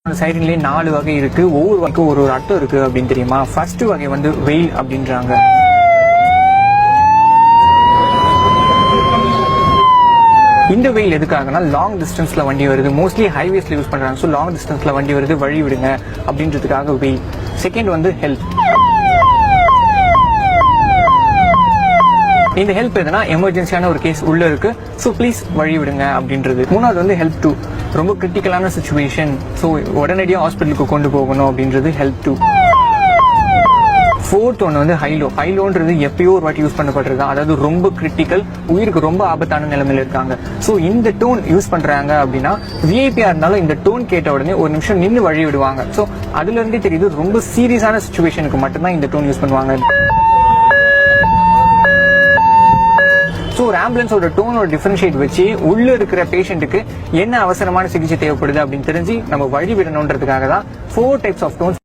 சைரன்லயே 4 வகை இருக்கு. ஒவ்வொரு வகைக்கும் ஒரு அர்த்தம் இருக்கு அப்படின்னு தெரியுமா? ஃபர்ஸ்ட் வகை வந்து வெயில் அப்படின்றாங்க. இந்த வெயில் எதுக்காகனா லாங் டிஸ்டன்ஸ்ல வண்டி வருது, மோஸ்ட்லி ஹைவேஸ்ல யூஸ் பண்றாங்க. ஸோ லாங் டிஸ்டன்ஸ்ல வண்டி வருது, வழி விடுங்க அப்படின்றதுக்காக வெயில். செகண்ட் வந்து ஹெல்ப். இந்த ஹெல்ப் எதுனா எமர்ஜென்சியான ஒரு கேஸ் உள்ள இருக்கு, ஸோ ப்ளீஸ் வழி விடுங்க அப்படின்றது. மூணாவது வந்து ஹெல்ப் டூ, ரொம்ப கிரிட்டிக்கலான சுச்சுவேஷன், ஸோ உடனடியாக ஹாஸ்பிட்டலுக்கு கொண்டு போகணும் அப்படின்றது ஹெல்ப் டூ. ஃபோர்த் ஒன்று வந்து ஹைலோ. ஹைலோன்றது எப்பயோ ஒரு வாட்டி யூஸ் பண்ணப்படுறது, அதாவது ரொம்ப கிரிட்டிக்கல், உயிருக்கு ரொம்ப ஆபத்தான நிலைமையில இருக்காங்க. ஸோ இந்த டோன் யூஸ் பண்றாங்க அப்படின்னா விஐபியா இருந்தாலும் இந்த டோன் கேட்ட உடனே ஒரு நிமிஷம் நின்று வழி விடுவாங்க. ஸோ அதுல இருந்தே தெரியுது ரொம்ப சீரியஸான சுச்சுவேஷனுக்கு மட்டும்தான் இந்த டோன் யூஸ் பண்ணுவாங்க. ஸோ ஒரு ஆம்புலன்ஸோட டோனோட டிஃபரன்ஷியேட் வச்சு உள்ள இருக்கிற பேஷண்ட்டுக்கு என்ன அவசரமான சிகிச்சை தேவைப்படுது அப்படின்னு தெரிஞ்சு நம்ம வழி விடணுன்றதுக்காக தான் 4 டைப்ஸ் ஆஃப் டோன்ஸ்